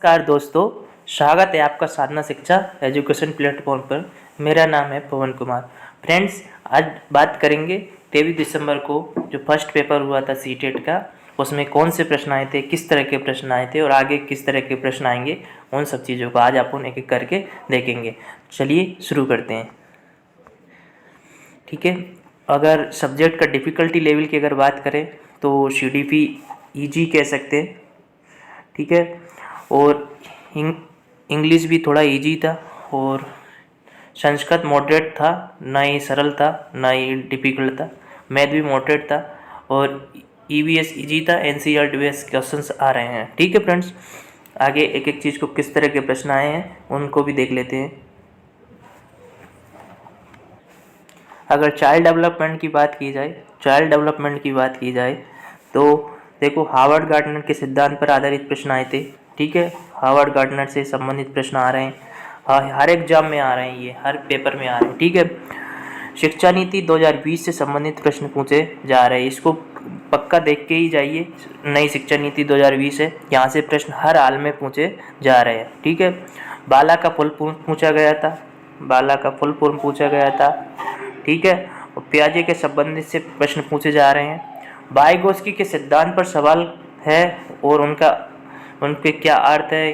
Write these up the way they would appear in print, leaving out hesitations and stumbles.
नमस्कार दोस्तों, स्वागत है आपका साधना शिक्षा एजुकेशन प्लेटफॉर्म पर। मेरा नाम है पवन कुमार। फ्रेंड्स, आज बात करेंगे 23 दिसंबर को जो फर्स्ट पेपर हुआ था सीटेट का, उसमें कौन से प्रश्न आए थे, किस तरह के प्रश्न आए थे और आगे किस तरह के प्रश्न आएंगे, उन सब चीज़ों को आज अपन एक एक करके देखेंगे। चलिए शुरू करते हैं। ठीक है, अगर सब्जेक्ट का डिफ़िकल्टी लेवल की अगर बात करें तो CDP ईजी कह सकते हैं। ठीक है, और इंग्लिश भी थोड़ा इजी था और संस्कृत मॉडरेट था, ना ही सरल था ना ही डिफ़िकल्ट था। मैथ भी मॉडरेट था और EVS इजी था। NCERT बेस्ड क्वेश्चंस आ रहे हैं। ठीक है फ्रेंड्स, आगे एक एक चीज़ को किस तरह के प्रश्न आए हैं उनको भी देख लेते हैं। अगर चाइल्ड डेवलपमेंट की बात की जाए तो देखो, हार्वर्ड गार्डनर के सिद्धांत पर आधारित प्रश्न आए थे। ठीक है, हार्वर्ड गार्डनर से संबंधित प्रश्न आ रहे हैं, हर एग्जाम में आ रहे हैं, ये हर पेपर में आ रहे हैं। ठीक है, शिक्षा नीति 2020 से संबंधित प्रश्न पूछे जा रहे हैं, इसको पक्का देख के ही जाइए। नई शिक्षा नीति 2020 है, यहाँ से प्रश्न हर हाल में पूछे जा रहे हैं। ठीक है, बाला का फुल फॉर्म पूछा गया था। ठीक है, और पियाजे के संबंधित से प्रश्न पूछे जा रहे हैं। वाइगोत्स्की के सिद्धांत पर सवाल है और उनके क्या अर्थ है,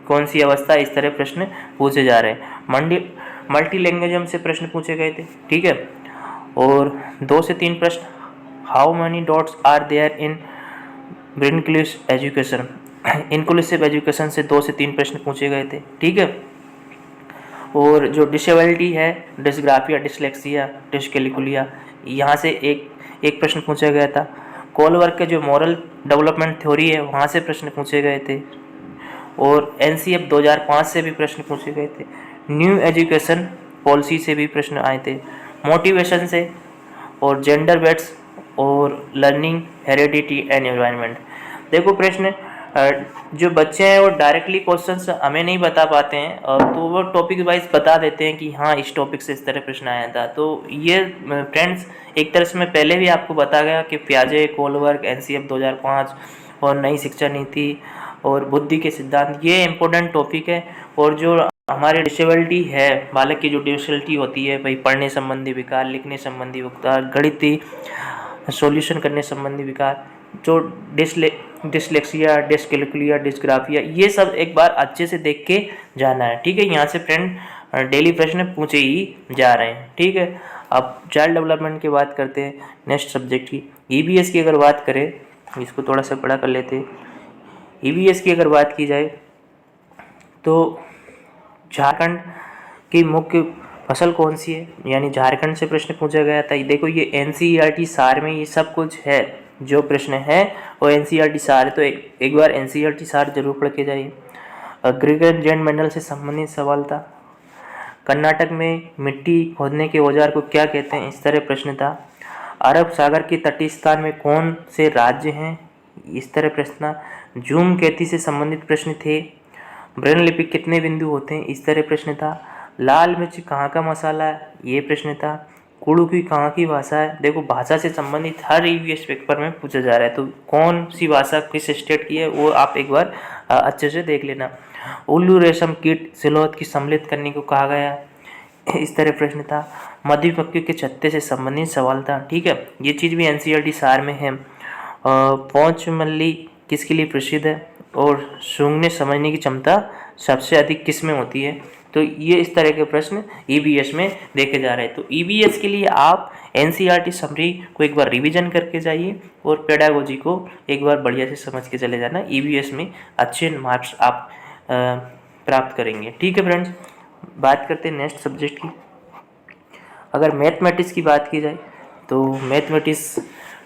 कौन सी अवस्था, इस तरह प्रश्न पूछे जा रहे हैं। मल्टीलैंग्वेजम से प्रश्न पूछे गए थे। ठीक है, और 2 से 3 प्रश्न, how many dots are there in inclusive education से 2 से 3 प्रश्न पूछे गए थे। ठीक है, और जो डिसेबिलिटी है, डिस्ग्राफिया, डिसलेक्सिया, डिसकैलकुलिया, यहाँ से एक प्रश्न पूछा गया था। कोलबर्ग के जो मॉरल डेवलपमेंट थ्योरी है, वहाँ से प्रश्न पूछे गए थे और NCF 2005 से भी प्रश्न पूछे गए थे। न्यू एजुकेशन पॉलिसी से भी प्रश्न आए थे, मोटिवेशन से और जेंडर वेट्स और लर्निंग, हेरिडिटी एंड एनवायरनमेंट। देखो प्रश्न, जो बच्चे हैं वो डायरेक्टली क्वेश्चंस हमें नहीं बता पाते हैं, तो वो टॉपिक वाइज बता देते हैं कि हाँ, इस टॉपिक से इस तरह प्रश्न आया था। तो ये फ्रेंड्स, एक तरह से मैं पहले भी आपको बता गया कि पियाजे, कोलबर्ग, NCF 2005 और नई शिक्षा नीति और बुद्धि के सिद्धांत, ये इम्पोर्टेंट टॉपिक है। और जो हमारे डिसेबिलिटी है, बालक की जो डिसेबिलिटी होती है भाई, पढ़ने संबंधी विकार, लिखने संबंधी विकार, गणितीय सॉल्यूशन करने संबंधी विकार, जो डिसलेक्सिया, डिसकैलकुलिया, डिस्ग्राफिया, ये सब एक बार अच्छे से देख के जाना है। ठीक है, यहाँ से फ्रेंड डेली प्रश्न पूछे ही जा रहे हैं। ठीक है, अब चाइल्ड डेवलपमेंट की बात करते हैं, नेक्स्ट सब्जेक्ट की। EVS की अगर बात करें, इसको थोड़ा सा बड़ा कर लेते हैं। EVS की अगर बात की जाए तो झारखंड की मुख्य फसल कौन सी है, यानी झारखंड से प्रश्न पूछा गया था। देखो, ये NCERT सार में ये सब कुछ है, जो प्रश्न है वो NCERT सार है, तो एक बार NCERT सार जरूर पढ़ के जाइए। ग्रेगर जेंट मेंडल से संबंधित सवाल था। कर्नाटक में मिट्टी खोदने के औजार को क्या कहते हैं, इस तरह प्रश्न था। अरब सागर के तटीय स्थान में कौन से राज्य हैं, इस तरह प्रश्न था। जूम खेती से संबंधित प्रश्न थे। ब्रेन लिपि कितने बिंदु होते हैं, इस तरह प्रश्न था। लाल मिर्च कहाँ का मसाला है, ये प्रश्न था। कुड़ू की कहाँ की भाषा है। देखो, भाषा से संबंधित हर EVS पेपर में पूछा जा रहा है, तो कौन सी भाषा किस स्टेट की है वो आप एक बार अच्छे से देख लेना। उल्लू रेशम कीट सिलोत की सम्मिलित करने को कहा गया, इस तरह प्रश्न था। मधुमक्खी के छत्ते से संबंधित सवाल था। ठीक है, ये चीज़ भी NCERT सार में है। पौंच मल्ली किसके लिए प्रसिद्ध है और सूंघने समझने की क्षमता सबसे अधिक किस में होती है। तो ये इस तरह के प्रश्न EVS में देखे जा रहे हैं। तो EVS के लिए आप NCERT समरी को एक बार रिवीजन करके जाइए और पेडागोजी को एक बार बढ़िया से समझ के चले जाना। EVS में अच्छे मार्क्स आप प्राप्त करेंगे। ठीक है फ्रेंड्स, बात करते हैं नेक्स्ट सब्जेक्ट की। अगर मैथमेटिक्स की बात की जाए तो मैथमेटिक्स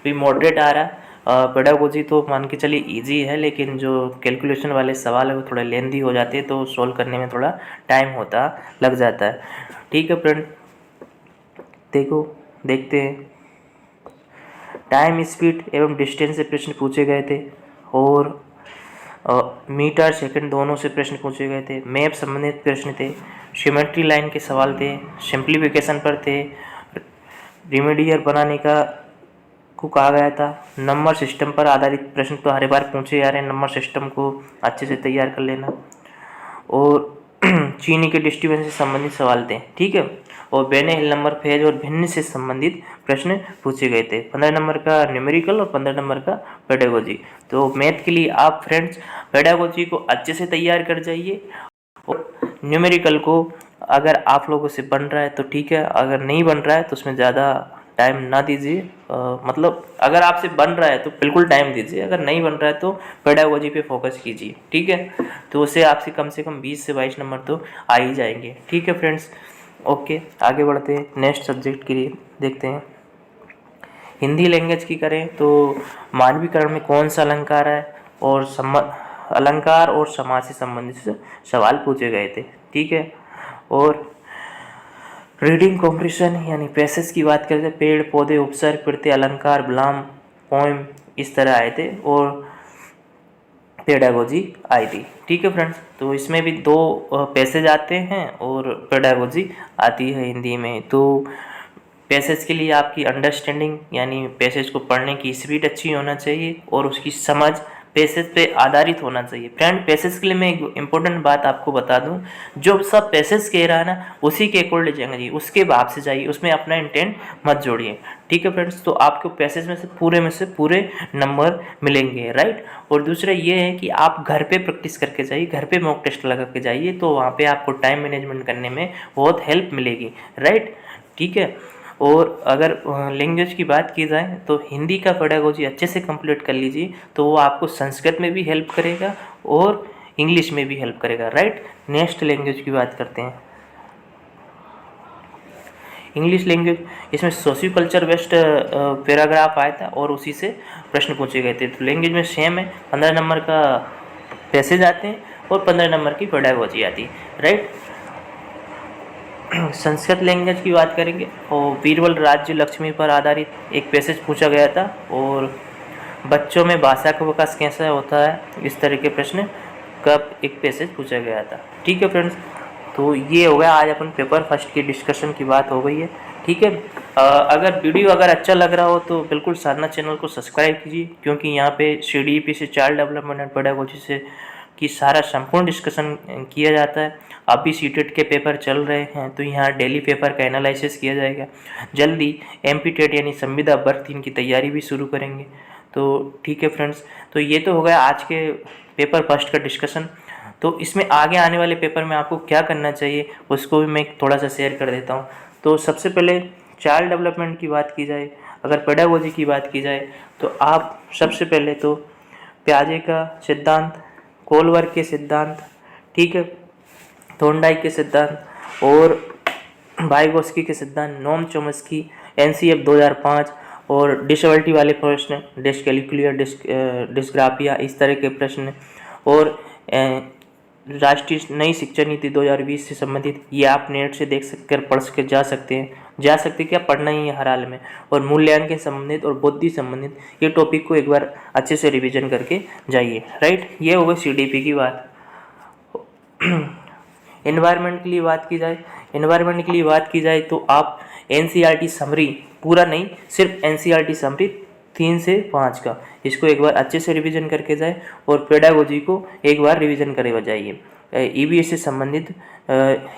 भी मॉडरेट आ रहा है। पेडागोजी तो मान के चलिए इजी है, लेकिन जो कैलकुलेशन वाले सवाल है वो थोड़ा लेंदी हो जाते हैं, तो सॉल्व करने में थोड़ा टाइम लग जाता है। ठीक है फ्रेंड, देखते हैं। टाइम, स्पीड एवं डिस्टेंस से प्रश्न पूछे गए थे और मीटर, सेकंड दोनों से प्रश्न पूछे गए थे। मैप संबंधित प्रश्न थे। सिमेट्री लाइन के सवाल थे। सिंप्लीफिकेशन पर थे। रिमेडियर बनाने का को कहा गया था। नंबर सिस्टम पर आधारित प्रश्न तो हर बार पूछे जा रहे हैं, नंबर सिस्टम को अच्छे से तैयार कर लेना। और चीनी के डिस्ट्रीब्यूशन से संबंधित सवाल थे, ठीक है। और बेने हिल नंबर फेज और भिन्न से संबंधित प्रश्न पूछे गए थे। 15 नंबर का न्यूमेरिकल और 15 नंबर का पेडागोजी। तो मैथ के लिए आप फ्रेंड्स पेडागोजी को अच्छे से तैयार कर जाइए, और न्यूमेरिकल को अगर आप लोगों से बन रहा है तो ठीक है, अगर नहीं बन रहा है तो उसमें ज़्यादा टाइम ना दीजिए। मतलब अगर आपसे बन रहा है तो बिल्कुल टाइम दीजिए, अगर नहीं बन रहा है तो पेडागोजी पे फोकस कीजिए, ठीक है। तो उससे आपसे कम से कम 20 से 22 नंबर तो आ ही जाएंगे, ठीक है फ्रेंड्स। ओके, आगे बढ़ते हैं नेक्स्ट सब्जेक्ट के लिए, देखते हैं। हिंदी लैंग्वेज की करें तो मानवीकरण में कौन सा अलंकार है और अलंकार और समाज से संबंधित सवाल पूछे गए थे, ठीक है। और रीडिंग कॉम्प्रिशन यानी पैसेज की बात करते हैं, पेड़ पौधे उपसर्ग प्रत्यय अलंकार विलाम पोएम इस तरह आए थे, और पेडागोजी आई थी, ठीक है फ्रेंड्स। तो इसमें भी 2 पैसेज आते हैं और पेडागोजी आती है हिंदी में। तो पैसेज के लिए आपकी अंडरस्टैंडिंग यानी पैसेज को पढ़ने की स्पीड अच्छी होना चाहिए और उसकी समझ पैसेज पे आधारित होना चाहिए। फ्रेंड पैसेज के लिए मैं एक इम्पोर्टेंट बात आपको बता दूं, जो सब पैसेज कह रहा है ना उसी के अकॉर्डिंग जाइए, उसके भाव से जाइए, उसमें अपना इंटेंट मत जोड़िए, ठीक है फ्रेंड्स। तो आपको पैसेज में से पूरे नंबर मिलेंगे, राइट। और दूसरा ये है कि आप घर पे प्रैक्टिस करके जाइए, घर पे मॉक टेस्ट लगा के जाइए, तो वहाँ पे आपको टाइम मैनेजमेंट करने में बहुत हेल्प मिलेगी, राइट, ठीक है। और अगर लैंग्वेज की बात की जाए तो हिंदी का पेडागोजी अच्छे से कंप्लीट कर लीजिए, तो वो आपको संस्कृत में भी हेल्प करेगा और इंग्लिश में भी हेल्प करेगा, राइट। नेक्स्ट लैंग्वेज की बात करते हैं, इंग्लिश लैंग्वेज। इसमें सोशियो कल्चर बेस्ड पैराग्राफ आया था और उसी से प्रश्न पूछे गए थे। तो लैंग्वेज में सेम है, 15 नंबर का पैसेज आते हैं और 15 नंबर की पेडागोजी आती है, राइट। संस्कृत लैंग्वेज की बात करेंगे और बीरबल राज्य लक्ष्मी पर आधारित एक पैसेज पूछा गया था, और बच्चों में भाषा का विकास कैसा होता है इस तरह के प्रश्न का एक पैसेज पूछा गया था, ठीक है फ्रेंड्स। तो ये हो गया आज अपन पेपर फर्स्ट की डिस्कशन की बात हो गई है, ठीक है। अगर वीडियो अच्छा लग रहा हो तो बिल्कुल साधना चैनल को सब्सक्राइब कीजिए, क्योंकि यहाँ पे CDP से चाइल्ड डेवलपमेंट एंड पेडागोजी से की सारा संपूर्ण डिस्कशन किया जाता है। अभी सीटेट के पेपर चल रहे हैं तो यहाँ डेली पेपर का एनालिसिस किया जाएगा। जल्दी MPTET यानी संविदा भर्ती इनकी तैयारी भी शुरू करेंगे। तो ठीक है फ्रेंड्स, तो ये तो हो गया आज के पेपर फर्स्ट का डिस्कशन। तो इसमें आगे आने वाले पेपर में आपको क्या करना चाहिए उसको भी मैं थोड़ा सा शेयर कर देता हूँ। तो सबसे पहले चाइल्ड डेवलपमेंट की बात की जाए, अगर पेडागोजी की बात की जाए तो आप सबसे पहले तो प्याजे का सिद्धांत, कोलवर्ग के सिद्धांत, ठीक है, थॉर्नडाइक के सिद्धांत और वाइगोस्की के सिद्धांत, नोम चोम्स्की, NCF 2005 और डिसेबिलिटी वाले प्रश्न, डिस्कैल्कुलिया, डिस्ग्राफिया इस तरह के प्रश्न, और राष्ट्रीय नई शिक्षा नीति 2020 से संबंधित ये आप नेट से देख कर पढ़ के जा सकते क्या पढ़ना ही है हर हाल में। और मूल्यांकन संबंधित और बुद्धि संबंधित ये टॉपिक को एक बार अच्छे से रिवीजन करके जाइए, राइट। ये हो गई CDP की बात। एनवायरनमेंट के लिए बात की जाए तो आप NCERT समरी पूरा नहीं, सिर्फ NCERT समरी 3 से 5 का इसको एक बार अच्छे से रिवीजन करके जाए, और पेडागोजी को एक बार रिवीजन करे जाइए। EVS से संबंधित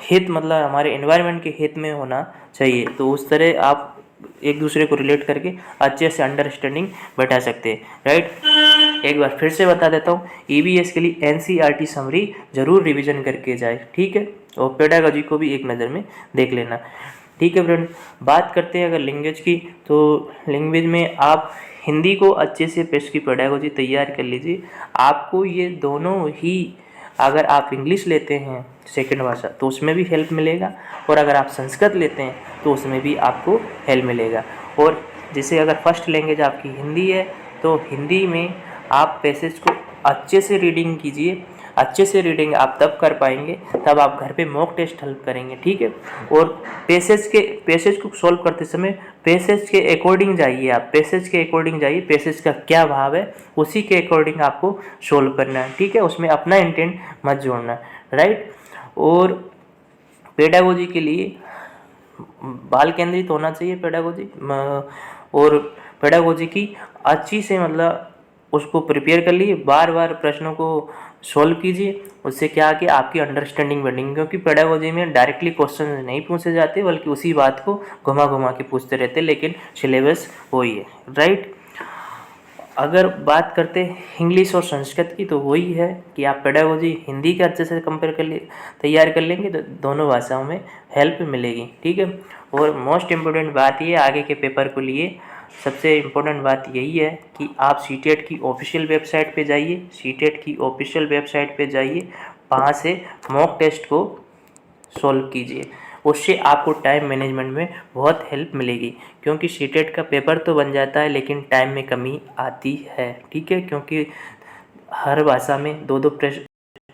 हित मतलब हमारे एनवायरनमेंट के हित में होना चाहिए, तो उस तरह आप एक दूसरे को रिलेट करके अच्छे से अंडरस्टैंडिंग बैठा सकते हैं, राइट। एक बार फिर से बता देता हूँ, EVS के लिए NCERT समरी जरूर रिवीजन करके जाए, ठीक है, और पेडागोजी को भी एक नज़र में देख लेना, ठीक है फ्रेंड। बात करते हैं अगर लैंग्वेज की, तो लैंग्वेज में आप हिंदी को अच्छे से पेश की पेडागोजी तैयार कर लीजिए। आपको ये दोनों ही, अगर आप इंग्लिश लेते हैं सेकंड भाषा तो उसमें भी हेल्प मिलेगा, और अगर आप संस्कृत लेते हैं तो उसमें भी आपको हेल्प मिलेगा। और जैसे अगर फर्स्ट लैंग्वेज आपकी हिंदी है तो हिंदी में आप पैसेज को अच्छे से रीडिंग कीजिए। अच्छे से रीडिंग आप तब कर पाएंगे तब आप घर पे मॉक टेस्ट हेल्प करेंगे, ठीक है। और पैसेज को सॉल्व करते समय पैसेज के अकॉर्डिंग जाइए, आप पैसेज के अकॉर्डिंग जाइए, पैसेज का क्या भाव है उसी के अकॉर्डिंग आपको सॉल्व करना है, ठीक है, उसमें अपना इंटेंट मत जोड़ना, राइट। और पेडागोजी के लिए बाल केंद्रित होना चाहिए पेडागोजी, और पेडागोजी की अच्छी से मतलब उसको प्रिपेयर कर लिए, बार बार प्रश्नों को सॉल्व कीजिए। उससे क्या कि आपकी अंडरस्टैंडिंग बढ़ेगी, क्योंकि पेडागोजी में डायरेक्टली क्वेश्चन नहीं पूछे जाते बल्कि उसी बात को घुमा घुमा के पूछते रहते, लेकिन सिलेबस वही है, राइट। अगर बात करते इंग्लिश और संस्कृत की, तो वही है कि आप पेडागोजी हिंदी के अच्छे से कंपेयर कर ले तैयार कर लेंगे तो दोनों भाषाओं में हेल्प मिलेगी, ठीक है। और मोस्ट इम्पोर्टेंट बात ये आगे के पेपर को लिए सबसे इम्पोर्टेंट बात यही है कि आप सीटेट की ऑफिशियल वेबसाइट पे जाइए, सीटेट की ऑफिशियल वेबसाइट पे जाइए, वहाँ से मॉक टेस्ट को सॉल्व कीजिए। उससे आपको टाइम मैनेजमेंट में बहुत हेल्प मिलेगी, क्योंकि सीटेट का पेपर तो बन जाता है लेकिन टाइम में कमी आती है, ठीक है। क्योंकि हर भाषा में दो दो प्रश्न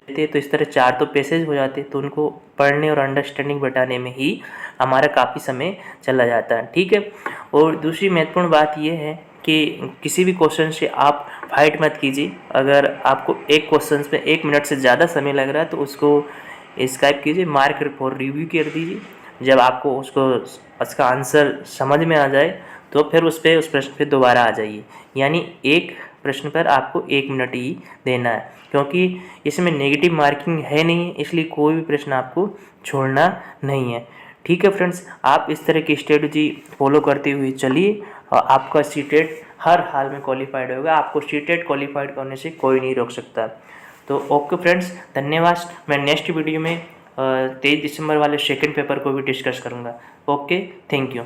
थे, तो इस तरह 4 तो पैसेज हो जाते, तो उनको पढ़ने और अंडरस्टैंडिंग बढ़ाने में ही हमारा काफ़ी समय चला जाता है, ठीक है। और दूसरी महत्वपूर्ण बात यह है कि किसी भी क्वेश्चन से आप फाइट मत कीजिए। अगर आपको एक क्वेश्चन में 1 मिनट से ज़्यादा समय लग रहा है तो उसको स्किप कीजिए, मार्क फॉर रिव्यू कर दीजिए। जब आपको उसका आंसर समझ में आ जाए तो फिर उस प्रश्न पे दोबारा आ जाइए। यानी एक प्रश्न पर आपको 1 मिनट ही देना है, क्योंकि इसमें नेगेटिव मार्किंग है नहीं, इसलिए कोई भी प्रश्न आपको छोड़ना नहीं है, ठीक है फ्रेंड्स। आप इस तरह की स्ट्रेटजी फॉलो करते हुए चलिए और आपका सीटेट हर हाल में क्वालिफाइड होगा। आपको सीटेट क्वालिफाइड करने से कोई नहीं रोक सकता। तो ओके फ्रेंड्स, धन्यवाद। मैं नेक्स्ट वीडियो में 23 दिसंबर वाले सेकंड पेपर को भी डिस्कस करूँगा। Okay, thank you.